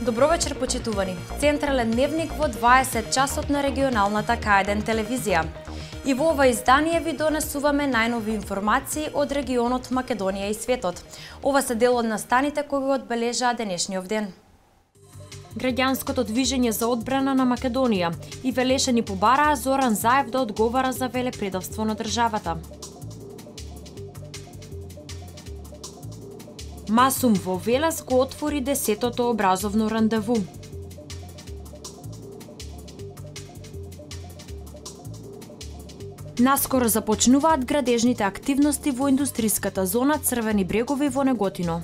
Добро вечер, почитувани. Централен дневник во 20 часот на регионалната К1 телевизија. И во ова издание ви донесуваме најнови информации од регионот Македонија и светот. Ова се дел од настаните кои го одбележаа денешниот ден. Граѓанското движење за одбрана на Македонија и Велешани побараа Зоран Заев да одговара за велепредавство на државата. Масум во Велес го отвори 10-тото образовно рандеву. Наскоро започнуваат градежните активности во индустриската зона Црвени брегови во Неготино.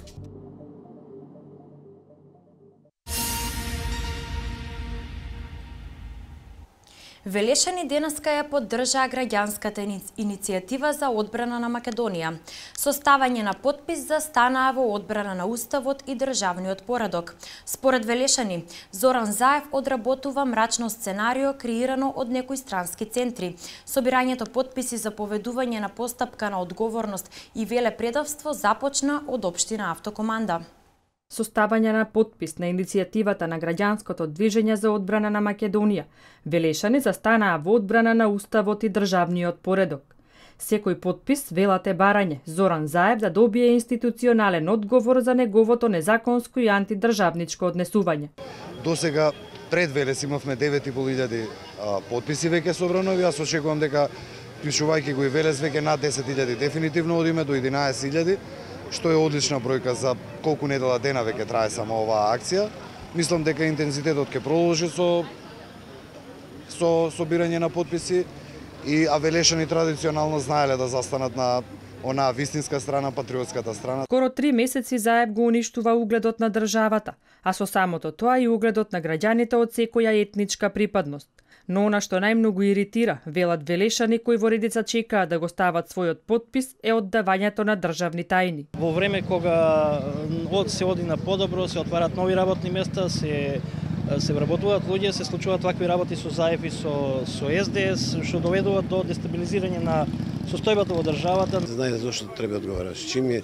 Велешани денеска ја поддржаа граѓанската иницијатива за одбрана на Македонија. Составање на подпис застанаа во одбрана на уставот и државниот поредок. Според Велешани, Зоран Заев одработува мрачно сценарио креирано од некои странски центри. Собирањето подписи за поведување на постапка на одговорност и велепредавство започна од општина Автокоманда. Составање на подпис на иницијативата на граѓанското движење за одбрана на Македонија, Велешани застанаа во одбрана на уставот и државниот поредок. Секој подпис, велате барање, Зоран Заев да добие институционален одговор за неговото незаконско и антидржавничко однесување. Досега пред Велес имавме 9.500 подписи веќе собрано, јас очекувам дека пишувајќи го и Велес веќе над 10.000 дефинитивно одиме до 11.000. Што е одлична бројка за колку недела дена веќе трае само оваа акција. Мислам дека интензитетот ќе продолжи со собирање на подписи а Велешани традиционално знаеле да застанат на онаа вистинска страна, патриотската страна. Скоро 3 месеци Заев го уништува угледот на државата, а со самото тоа и угледот на граѓаните од секоја етничка припадност. Но она што најмногу иритира, велат Велешани кои во редица чекаа да го стават својот подпис, е оддавањето на државни тајни. Во време кога се оди на подобро, се отварат нови работни места, се вработуваат луѓе, се случуваат такви работи со Заев и со СДС, што доведуваат до дестабилизирање на состојбата во државата. Знаете зошто треба да одговараш. Чим е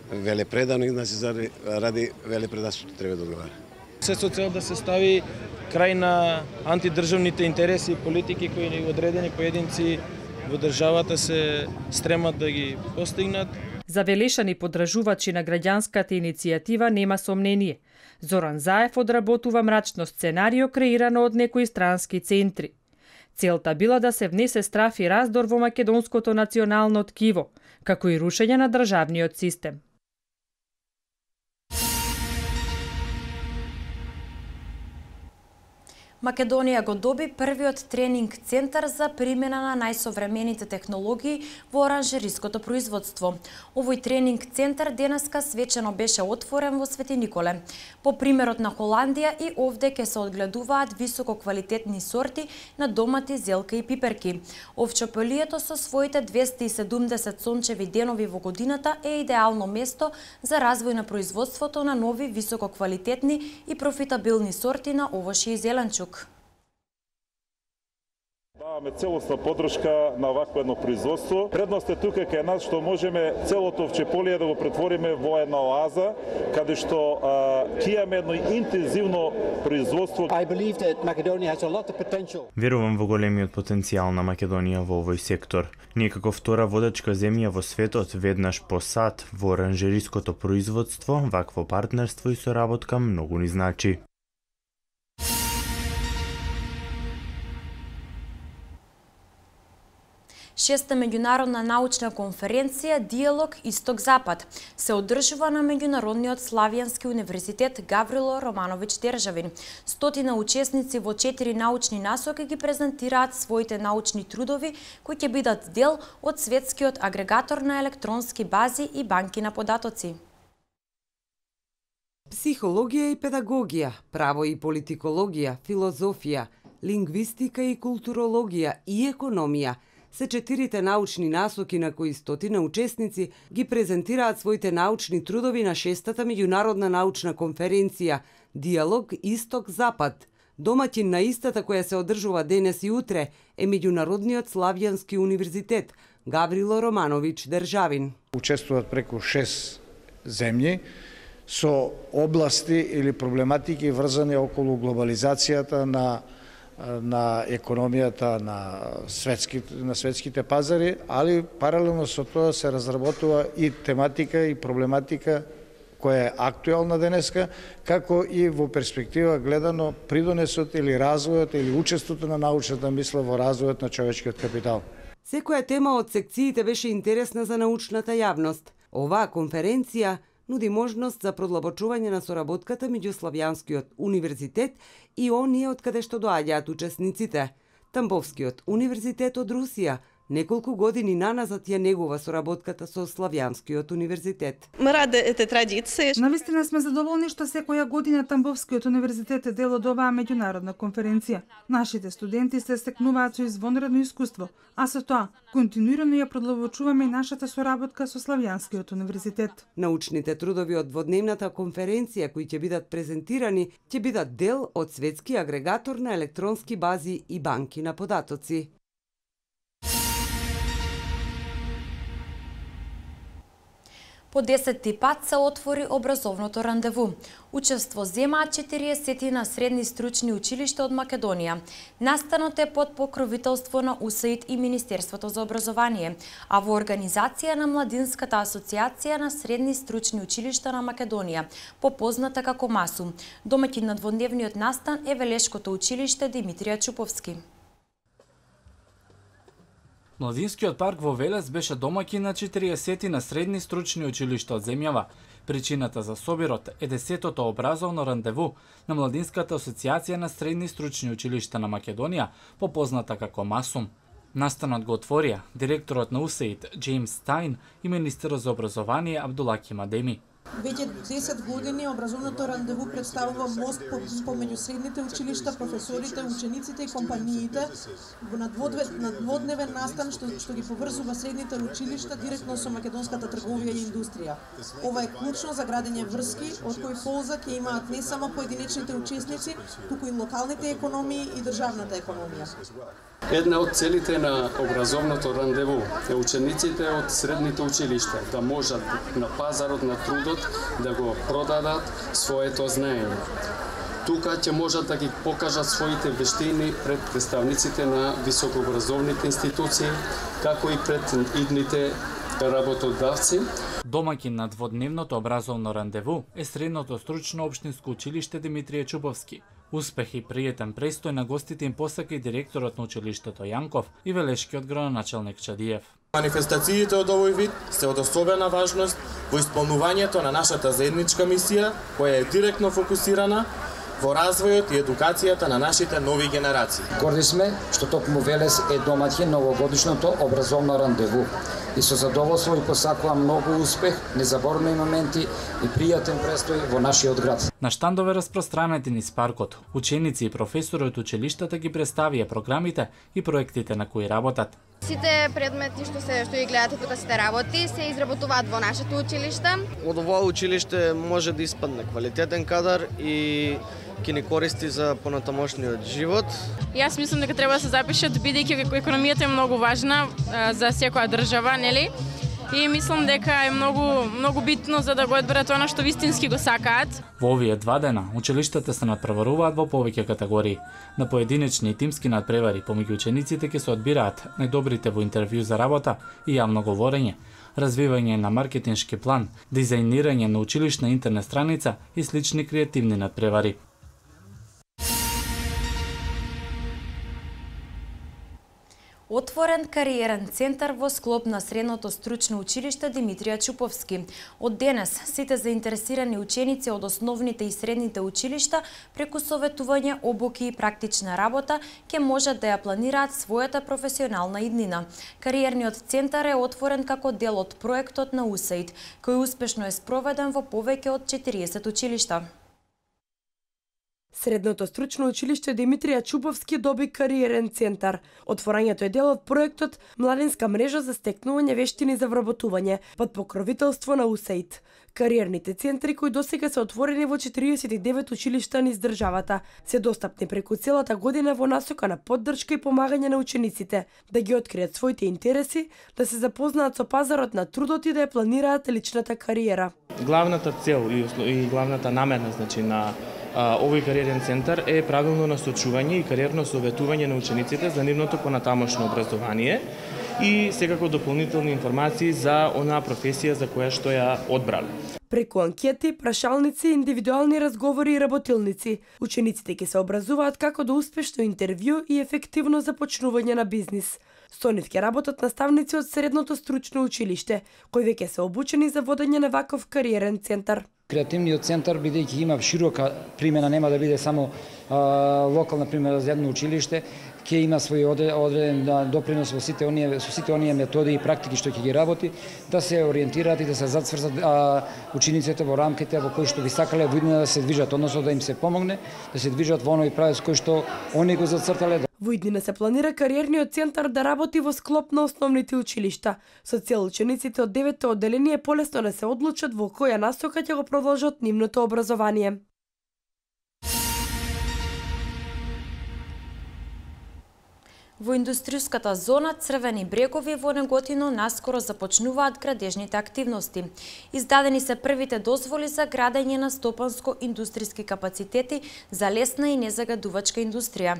велепредано, значи ради велепредавството треба да одговара. Се со цел да се стави крај на антидржавните интереси и политики кои одредени поединци во државата се стремат да ги постигнат. За Велешани поддржувачи на граѓанската иницијатива нема сомнение. Зоран Заев одработува мрачно сценарио креирано од некои странски центри. Целта била да се внесе страф и раздор во македонското национално ткиво, како и рушење на државниот систем. Македонија го доби првиот тренинг центар за примена на најсовремените технологии во оранжериското производство. Овој тренинг центар денеска свечено беше отворен во Свети Николе. По примерот на Холандија и овде ќе се одгледуваат висококвалитетни сорти на домати, зелка и пиперки. Овчополието со своите 270 сончеви денови во годината е идеално место за развој на производството на нови висококвалитетни и профитабилни сорти на овошје и зеленчук. Даваме целосна поддршка на вакво едно производство. Предност е тука кај нас што можеме целото овчеполие да го претвориме во една оаза, каде што ќе имаме едно интензивно производство. Верувам во големиот потенцијал на Македонија во овој сектор. Ние како втора водачка земја во светот, веднаш по сад во оранжериското производство, вакво партнерство и соработка многу ни значи. Шеста меѓународна научна конференција Диалог Исток-Запад се одржува на Меѓународниот Славјански универзитет Гаврило Романовиќ Державин. 100 учесници во 4 научни насоки ги презентираат своите научни трудови кои ќе бидат дел од светскиот агрегатор на електронски бази и банки на податоци. Психологија и педагогија, право и политикологија, филозофија, лингвистика и културологија и економија се 4 научни насоки на кои 100 учесници ги презентираат своите научни трудови на 6-та меѓународна научна конференција Диалог Исток-Запад. Домаќин на истата која се одржува денес и утре е Меѓународниот Славјански универзитет Гаврило Романовиќ Державин. Учествуваат преку 6 земји. со области или проблематики врзани околу глобализацијата на економијата на светските пазари, али паралелно со тоа се разработува и тематика и проблематика која е актуелна денеска, како и во перспектива гледано придонесот или развојот или учеството на научната мисла во развојот на човечкиот капитал. Секоја тема од секциите беше интересна за научната јавност. Оваа конференција нуди можност за продлабочување на соработката меѓу Славјанскиот универзитет и оние од каде што доаѓаат учесниците. Тамбовскиот универзитет од Русија неколку години наназад ја негува соработката со Славјанскиот универзитет. Навистина сме задоволни што секоја година Тамбовскиот универзитет е дел од оваа меѓународна конференција. Нашите студенти се стекнуваат со извонредно искуство, а со тоа континуирано ја продлабочуваме и нашата соработка со Славјанскиот универзитет. Научните трудови од дводневната конференција кои ќе бидат презентирани ќе бидат дел од светски агрегатор на електронски бази и банки на податоци. По 10-ти пат се отвори образовното рандеву. Учество земаат 40 на средни стручни училишта од Македонија. Настанот е под покровителство на УСАИД и Министерството за образование, а во организација на Младинската асоциација на средни стручни училишта на Македонија, попозната како МАСУ. Домаќин на дводневниот настан е Велешкото училиште Димитрија Чуповски. Младинскиот парк во Велес беше домаќин на 40 на средни стручни училишта од земјава. Причината за собирот е 10-тото образовно рандеву на Младинската асоциација на средни стручни училишта на Македонија, попозната како МАСУМ. Настанот го отворија директорот на УСАИД Джеймс Стайн и министерот за образование Абдулаки Мадеми. Веќе 10 години образовното рандеву представува мост помеѓу средните училишта, професорите, учениците и компаниите на дводневен настан што ги поврзува средните училишта директно со македонската трговија и индустрија. Ова е клучно за градење врски од кои полза ќе имаат не само поединечните учесници, туку и локалните економии и државната економија. Една од целите на образовното рандеву е учениците од средните училишта да можат на пазарот на трудот да го продадат своето знаење. Тука ќе можат да ги покажат своите вештини пред представниците на високообразовните институции, како и пред идните работодавци. Домаќин на дводневното образовно рандеву е средното стручно општинско училиште Димитрија Чуповски. Успех и пријатен престој на гостите им посака и директорот на училиштето Јанков и велешкиот градоначалник Чадиев. Манифестациите од овој вид се од особена важност во исполнувањето на нашата заедничка мисија, која е директно фокусирана во развојот и едукацијата на нашите нови генерации. Горди сме што токму Велес е домаќин на овогодишното образовно рандеву. И со задоволство ви посакувам многу успех, незаборни моменти и пријатен престој во нашиот град. На штандове распространети низ паркот, ученици и професори од училиштата ги представија програмите и проектите на кои работат. Сите предмети што ги гледате тука, сите работи се изработуваат во нашето училиште. Од ова училиште може да испадне квалитетен кадар и ќе ни користи за понатамошниот живот. Јас мислам дека треба да се запишат, бидејќи економијата е многу важна за секоја држава, нели? И мислам дека е многу битно за да го одберат она што вистински го сакаат. Во овие 2 дена училиштата се надпреваруваат во повеќе категории. На поединечни и тимски надпревари помеѓу учениците ќе се одбираат најдобрите во интервју за работа и јавно говорење, развивање на маркетиншки план, дизајнирање на училишна интернет страница и слични креативни надпревари. Отворен кариерен центар во склоп на средното стручно училиште Димитрија Чуповски. Од денес сите заинтересирани ученици од основните и средните училишта преку советување, обуки и практична работа ќе можат да ја планираат својата професионална иднина. Кариерниот центар е отворен како дел од проектот на УСАИД, кој успешно е спроведен во повеќе од 40 училишта. Средното стручно училиште Димитрија Чуповски доби кариерен центар. Отворањето е дел од проектот Младинска мрежа за стекнување вештини за вработување под покровителство на УСАИД. Кариерните центри кои досега се отворени во 49 училишта низ државата се достапни преку целата година во насока на поддршка и помагање на учениците да ги откријат своите интереси, да се запознаат со пазарот на трудот и да ја планираат личната кариера. Главната цел и главната намера на овој кариерен центар е правилно насочување и кариерно советување на учениците за нивното понатамошно образование и секако дополнителни информации за онаа професија за која што ја одбрале. Преку анкети, прашалници, индивидуални разговори и работилници, учениците ќе се образуваат како до успешно интервју и ефективно започнување на бизнис. Со нив ќе работат наставници од Средното стручно училиште, кои веќе се обучени за водење на ваков кариерен центар. Креативниот центар, бидејќи има широка примена, нема да биде само локална примера за едно училиште, ќе има свој одреден допринос со сите оние методи и практики што ќе ги работи, да се ориентираат и да се зацврзат учениците во рамките во кои што би сакале во иднина да се движат, односно да им се помогне да се движат во оној правец кој што они го зацртале. Во иднина се планира кариерниот центар да работи во склоп на основните училишта, со цел учениците од 9-то одделение полесно да се одлучат во која насока ќе го продолжат нивното образование. Во индустријската зона Црвени брегови во Неготино наскоро започнуваат градежните активности. Издадени се првите дозволи за градење на стопанско-индустријски капацитети за лесна и незагадувачка индустрија.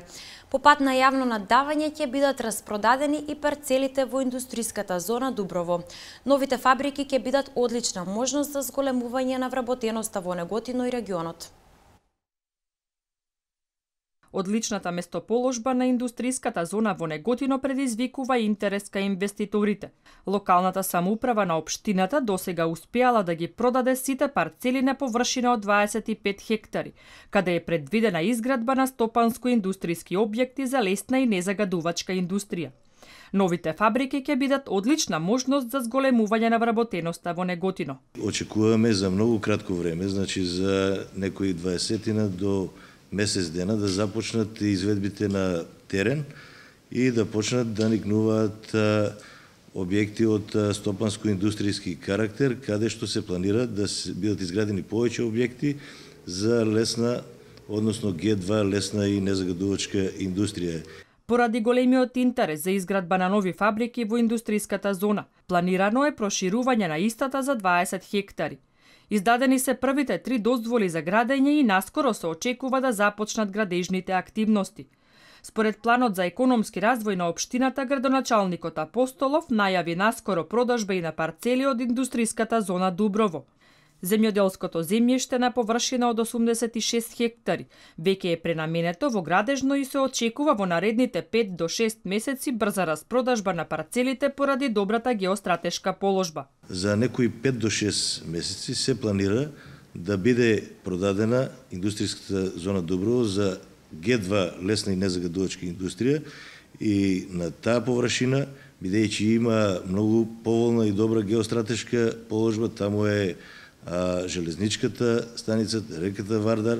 По пат на јавно наддавање ќе бидат распродадени и парцелите во индустријската зона Дуброво. Новите фабрики ќе бидат одлична можност за зголемување на вработеноста во Неготино и регионот. Одличната местоположба на индустријската зона во Неготино предизвикува интерес кај инвеститорите. Локалната самоуправа на општината досега успеала да ги продаде сите парцели на површина од 25 хектари, каде е предвидена изградба на стопанско-индустријски објекти за лесна и незагадувачка индустрија. Новите фабрики ќе бидат одлична можност за зголемување на вработеноста во Неготино. Очекуваме за многу кратко време, значи за некои 20 до месец дена да започнат изведбите на терен и да почнат да никнуваат објекти од стопанско-индустријски карактер, каде што се планира да бидат изградени повеќе објекти за лесна, односно Г2 лесна и незагадувачка индустрија. Поради големиот интерес за изградба на нови фабрики во индустријската зона, планирано е проширување на истата за 20 хектари. Издадени се првите 3 дозволи за градење и наскоро се очекува да започнат градежните активности. Според планот за економски развој на општината, градоначалникот Апостолов најави наскоро продажба и на парцели од индустријската зона Дуброво. Земјоделското земјиште на површина од 86 хектари веќе е пренаменето во градежно и се очекува во наредните 5 до 6 месеци брза распродажба на парцелите поради добрата геостратешка положба. За некои 5 до 6 месеци се планира да биде продадена индустријската зона Дуброво за Г2 лесна и незагадувачка индустрија и на таа површина, бидејќи има многу поволна и добра геостратешка положба, таму е железничката станица, реката Вардар,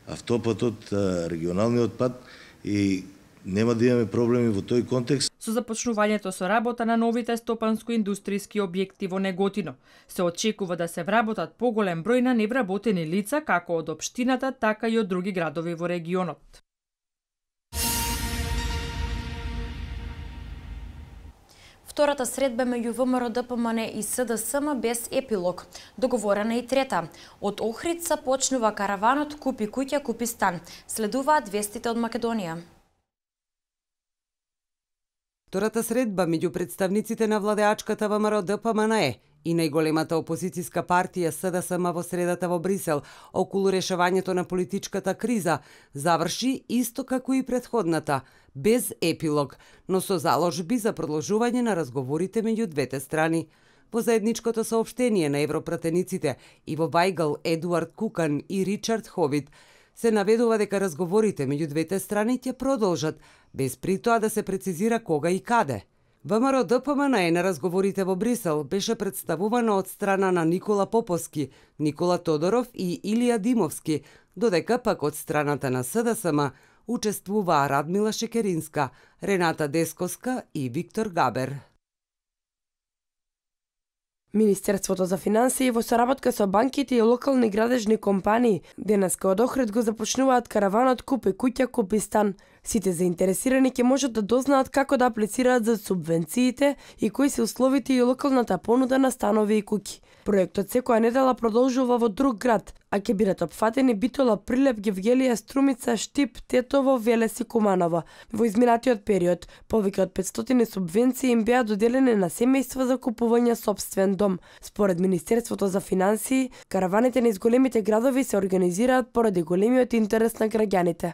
автопатот, регионалниот пат и нема да имаме проблеми во тој контекст. Со започнувањето со работа на новите стопанско-индустријски објекти во Неготино, се очекува да се вработат поголем број на невработени лица како од општината, така и од други градови во регионот. Втората средба меѓу ВМРО ДПМН и СДСМ без епилог. Договорена и трета. Од Охрид почнува караванот Купи куќа, купи стан. Следуваат вестите од Македонија. Втората средба меѓу представниците на владеачката ВМРО ДПМН и најголемата опозицијска партија СДСМ во средата во Брисел околу решавањето на политичката криза заврши исто како и претходната, без епилог, но со заложби за продолжување на разговорите меѓу двете страни. Во заедничкото соопштение на европратениците Иво Вајгал, Едуард Кукан и Ричард Ховит се наведува дека разговорите меѓу двете страни ќе продолжат, без при тоа да се прецизира кога и каде. ВМРО-ДПМН на разговорите во Брисел беше представувана од страна на Никола Поповски, Никола Тодоров и Илија Димовски, додека пак од страната на СДСМ учествуваа Радмила Шекеринска, Рената Десковска и Виктор Габер. Министерството за финансии во соработка со банките и локални градежни компании денеска од Охрид го започнуваат караванот Купи куќа, купи стан. Сите заинтересирани ќе можат да дознаат како да аплицираат за субвенциите и кои се условите и локалната понуда на станови и куќи. Проектот секоја недела продолжува во друг град, а ќе бидат опфатени Битола, Прилеп, Гевгелија, Струмица, Штип, Тетово, Велес и Куманово. Во изминатиот период, повеќе од 500 субвенции им беа доделени на семејства за купување сопствен дом. Според Министерството за финансии, караваните низ големите градови се организираат поради големиот интерес на граѓаните.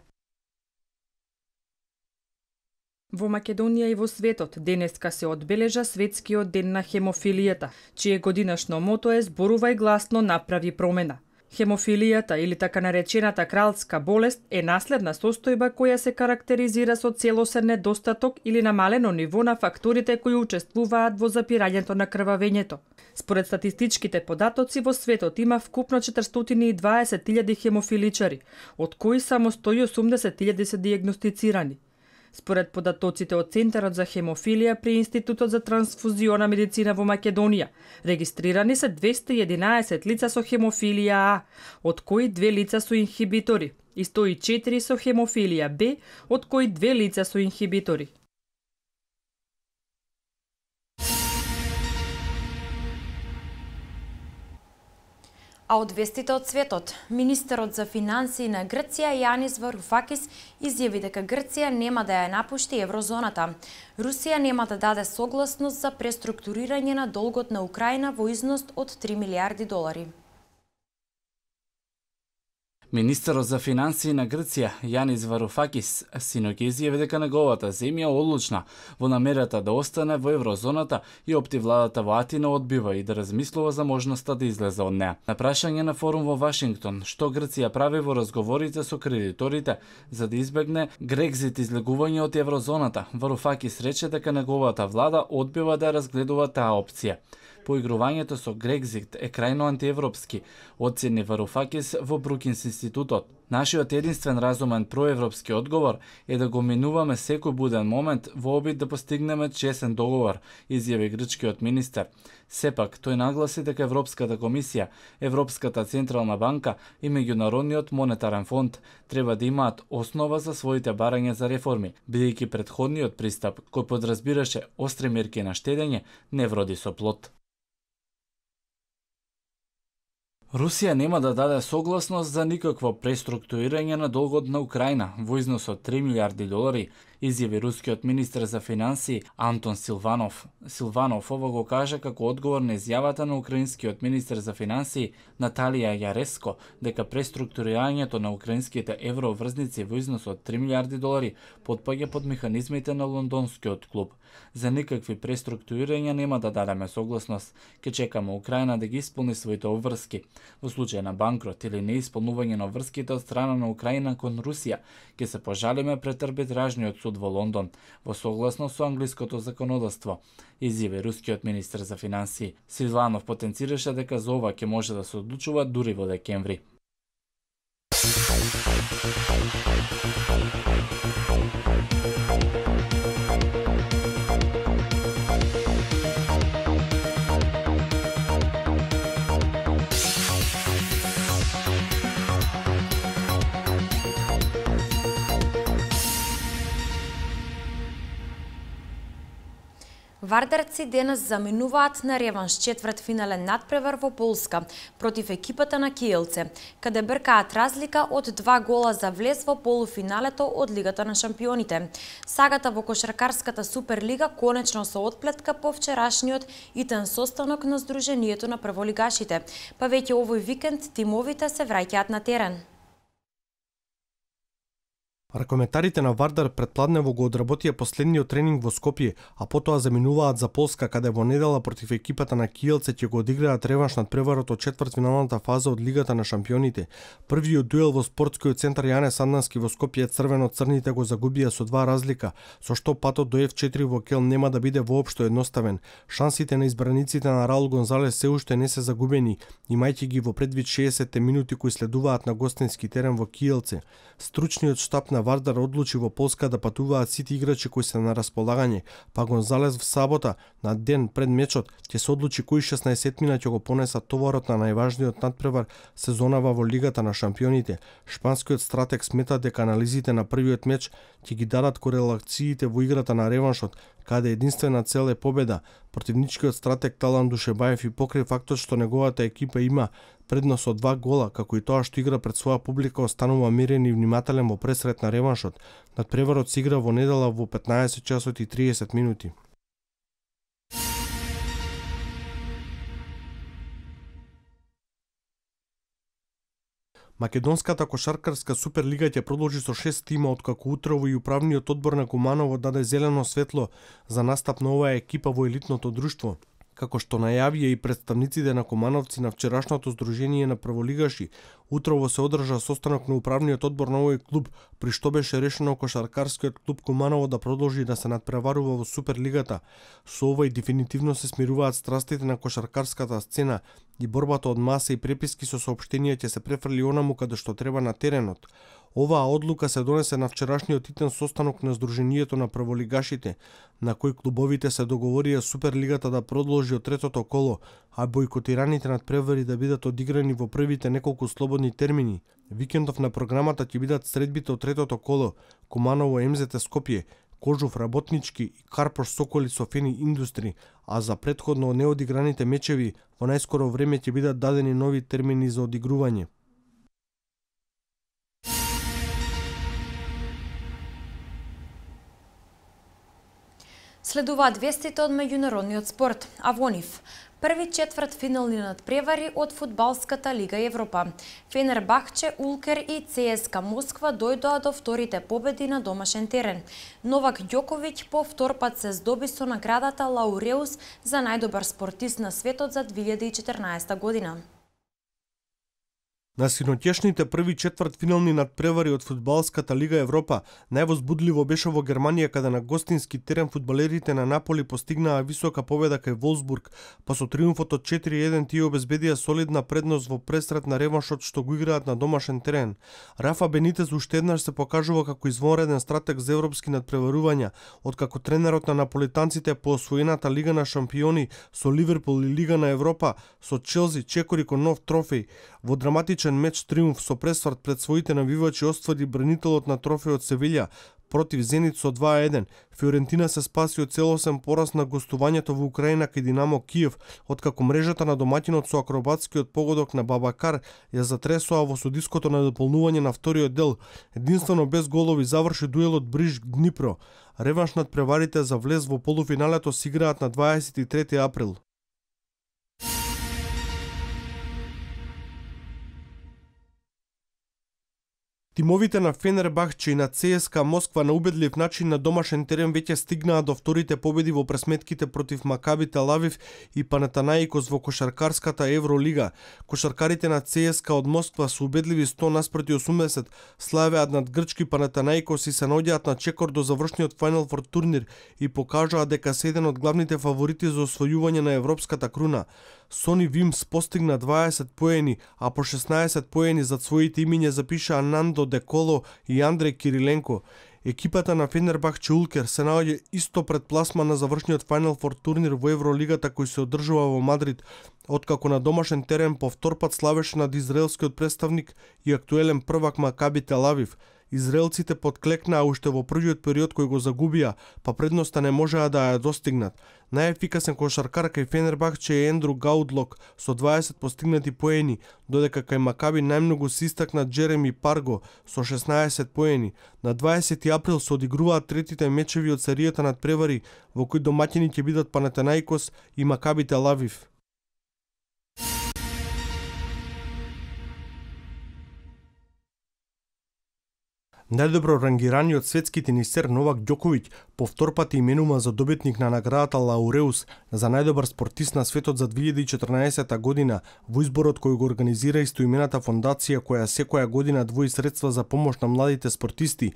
Во Македонија и во светот денеска се одбележа светскиот ден на хемофилијата, чие годинашно мото е "Зборувај гласно, направи промена". Хемофилијата или така наречената кралска болест е наследна состојба која се карактеризира со целосен недостаток или намалено ниво на факторите кои учествуваат во запирањето на крвавењето. Според статистичките податоци во светот има вкупно 420.000 хемофиличари, од кои само 180.000 се дијагностицирани. Според податоците од Центарот за хемофилија при Институтот за трансфузиона медицина во Македонија, регистрирани се 211 лица со хемофилија А, од кои 2 лица со инхибитори, и 104 со хемофилија Б, од кои 2 лица со инхибитори. А од вестите од светот, министерот за финансии на Грција Јанис Варуфакис изјави дека Грција нема да ја напушти еврозоната. Русија нема да даде согласност за преструктурирање на долгот на Украина во износ од 3 милиарди долари. Министерот за финансии на Грција, Јанис Варуфакис, синоќа изјави дека неговата земја одлучна во намерата да остане во еврозоната и опти владата во Атина одбива и да размислува за можноста да излезе од неа. На прашање на форум во Вашингтон, што Грција прави во разговорите со кредиторите за да избегне Грекзит излегување од еврозоната, Варуфакис рече дека неговата влада одбива да разгледува таа опција. Поигрувањето со Грекзит е крајно антиевропски, оцени Варуфакис во Брукинс институтот. Нашиот единствен разумен проевропски одговор е да го минуваме секој буден момент во обид да постигнеме чесен договор, изјави грчкиот министер. Сепак, тој нагласи дека Европската комисија, Европската централна банка и Меѓународниот монетарен фонд треба да имаат основа за своите барања за реформи, бидејќи претходниот пристап, кој подразбираше остри мерки на штедење, не вроди со плод. Русија нема да даде согласност за никакво преструктурирање на долгот на Украина во износ од 3 милиарди долари, изјави рускиот министер за финансии Антон Силванов. Силванов ова го кажа како одговор на изјавата на украинскиот министер за финансии Наталија Јареско дека преструктурирањето на украинските евроврзници во износ од 3 милиарди долари потпаѓа под механизмите на лондонскиот клуб. За никакви преструктурирања нема да дадеме согласност, ке чекаме Украина да ги исполни своите обврски. Во случај на банкрот или неисполнување на обврските од страна на Украина кон Русија, ќе се пожалиме пред арбитражниот суд во Лондон, во согласно со англиското законодавство, изјави рускиот министер за финансии. Силванов потенцираше дека за ова ќе може да се одлучува дури во декември. Вардарци денес заминуваат на реванш четвртфинален надпревар во Полска против екипата на Киелце, каде бркаат разлика од 2 гола за влез во полуфиналето од Лигата на шампионите. Сагата во кошаркарската Суперлига конечно се отплетка по вчерашниот итен состанок на Сдруженијето на прволигашите, па веќе овој викенд тимовите се враќаат на терен. Ракометарите на Вардар предпладнево го одработија последниот тренинг во Скопје, а потоа заминуваат за Полска, каде во недела против екипата на Киелце ќе го одиграат реванш над преварот од четвртфиналната фаза од Лигата на шампионите. Првиот дуел во спортскиот центар Јане Сандански во Скопје црвено-црните го загубија со 2 разлика, со што патот до F4 во Кел нема да биде воопшто едноставен. Шансите на избраниците на Раул Гонзалес се уште не се загубени, имајќи ги во предвид 60 минути кои следуваат на гостински терен во Киелце. Стручниот штаб на Вардар одлучи во Полска да патуваат сите играчи кои се на располагање, па Гонзалес в сабота, на ден пред мечот, ќе се одлучи кои 16-мина ќе го понесат товарот на најважниот надпревар сезонава во Лигата на шампионите. Шпанскиот стратег смета дека анализите на првиот меч ќе ги дадат корелациите во играта на реваншот, каде единствена цел е победа. Противничкиот стратег Талан Душебаев и покри фактот што неговата екипа има предност од 2 гола, како и тоа што игра пред своја публика, останува мирен и внимателен во пресрет на реваншот. Надпреварот се игра во недела во 15 часот и 30 минути. Македонската кошаркарска суперлига ќе продолжи со 6 тима, откако утрово и управниот одбор на Куманово даде зелено светло за настап на оваа екипа во елитното друштво. Како што најавија и представниците на кумановци на вчерашното здружение на прволигаши, утрово се одржа состанок на управниот одбор на овој клуб, при што беше решено кошаркарскиот клуб Куманово да продолжи да се надпреварува во Суперлигата. Со ова и дефинитивно се смируваат страстите на кошаркарската сцена и борбата од маса и преписки со соопштенија ќе се префрли онаму каде што треба на теренот. Оваа одлука се донесе на вчерашниот итен состанок на Сдруженијето на прволигашите, на кој клубовите се договорија Суперлигата да продолжи од третото коло, а бојкотираните надпревари да бидат одиграни во првите неколку слободни термини. Викендов на програмата ќе бидат средбите од третото коло, Куманово МЗТ Скопје, Кожув Работнички и Карпош Соколи Софени Индустри, а за претходно неодиграните мечеви во најскоро време ќе бидат дадени нови термини за одигрување. Следуваат вестите од меѓународниот спорт, а во нив први четвртфинални надпревари од фудбалската Лига Европа. Фенербахче, Улкер и ЦСКА Москва дојдоа до вторите победи на домашен терен. Новак Ѓоковиќ по втор пат се здоби со наградата Лауреус за најдобар спортист на светот за 2014 година. На синоќешните први четвртфинални надпревари од фудбалската Лига Европа највозбудливо беше во Германија, каде на гостински терен фудбалерите на Наполи постигнаа висока победа кај Волсбург, па со триумфот од 4-1 тие обезбедија солидна предност во пресрет на реваншот што го играат на домашен терен. Рафа Бенитез уште еднаш се покажува како извонреден стратег за европски надпреварувања, откако тренерот на наполитанците по освоената Лига на шампиони со Ливерпул и Лига на Европа со Челси чекори кон нов трофеј. Во драматичен меч триумф со пресврт пред своите навивачи оствари бранителот на трофејот Севилја против Зенит со 2-1. Фиорентина се спаси од целосен пораз на гостувањето во Украина кај Динамо Киев, откако мрежата на домаќинот со акробатскиот погодок на Бабакар ја затресоа во судиското на дополнување на вториот дел. Единствено без голови заврши дуелот Бриж-Днипро. Реванш над преварите за влез во полуфиналето се играат на 23 април. Тимовите на Фенербахче и на ЦСКА Москва на убедлив начин на домашен терен веќе стигнаа до вторите победи во пресметките против Макаби Тел Авив и Панатанаикос во кошаркарската Евролига. Кошаркарите на ЦСКА од Москва со убедливи 100 наспроти 80 славеат над грчки Панатанаикос и се наоѓаат на чекор до завршниот Final Four турнир и покажаат дека се еден од главните фаворити за освојување на европската круна. Сони Вимс постигна 20 поени, а по 16 поени зад своите имиња запишаа Нандо Деколо и Андреј Кириленко. Екипата на Фенербахче Улкер се наоѓа исто пред пласма на завршниот Final Four турнир во Евролигата кој се одржува во Мадрид, откако на домашен терен по втор пат славеше над израелскиот представник и актуелен првак Макаби Тел Авив. Израелците подклекнаа уште во првиот период кој го загубија, па предноста не можеа да ја достигнат. Најефикасен кошаркар кај Фенербахче е Ендру Гаудлок со 20 постигнати поени, додека кај Макаби најмногу се истакна Джереми Парго со 16 поени. На 20 април се одигруваат третите мечеви од серијата надпревари, во кои домаќини ќе бидат Панатанаикос и Макаби Тел Авив. Најдобро рангираниот светски тенисер Новак Ѓоковиќ повтор пати именува за добитник на наградата Лауреус за најдобар спортист на светот за 2014 година во изборот кој го организира истоимената фондација која секоја година двои средства за помош на младите спортисти.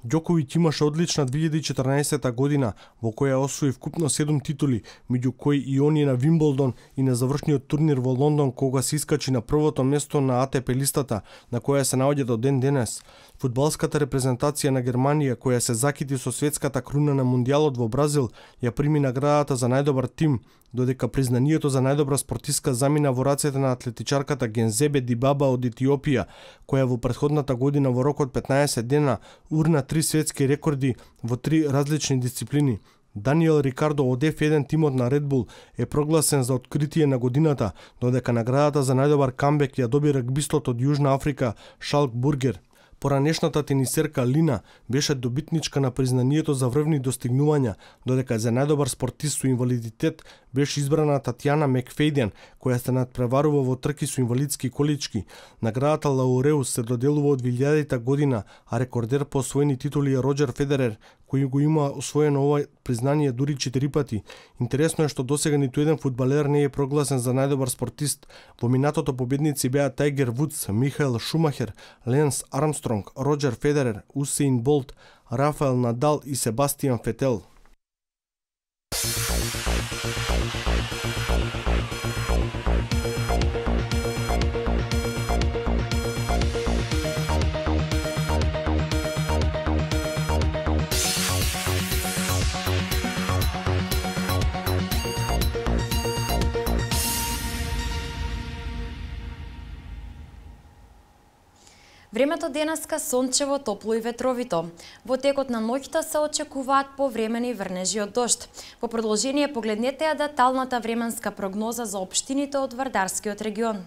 Ѓоковиќ имаше одлична 2014 година во која освои вкупно 7 титули, меѓу кои и оние на Вимболдон и на завршниот турнир во Лондон кога се искачи на првото место на АТП листата, на која се наоѓа до ден денес. Фудбалската репрезентација на Германија, која се закити со светската круна на Мундијалот во Бразил, ја прими наградата за најдобар тим, додека признанието за најдобра спортистка замина во рацете на атлетичарката Гензебе Дибаба од Етиопија, која во претходната година во рок од 15 дена урна 3 светски рекорди во 3 различни дисциплини. Даниел Рикардо од F1 тимот на Red Bull е прогласен за откритие на годината, додека наградата за најдобар камбек ја доби рагбистот од Јужна Африка Шалк Бургер. Поранешната тенисерка Лина беше добитничка на признанието за врвни достигнувања, додека за најдобар спортист со инвалидитет беше избрана Татјана Мекфейден, која се надпреварува во трки со инвалидски колички. Наградата Лауреус се доделува од 2000 година, а рекордер по освоени титули е Роџер Федерер, кој го има освоено ова признание дури 4 пати. Интересно е што досега ниту еден фудбалер не е прогласен за најдобар спортист. Во минатото победници беа Тајгер Вудс, Михаел Шумахер, Ленс Армстронг, Роџер Федерер, Усеин Болт, Рафаел Надал и Себастијан Фетел. Времето денеска сончево, топло и ветровито. Во текот на ноќта се очекуваат повремени врнежи од дожд. Во продолжение погледнете ја деталната временска прогноза за општините од Вардарскиот регион.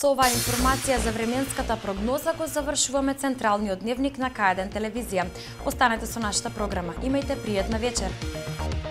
Со оваа информација за временската прогноза го завршуваме централниот дневник на К1 телевизија. Останете со нашата програма. Имајте пријатна вечер.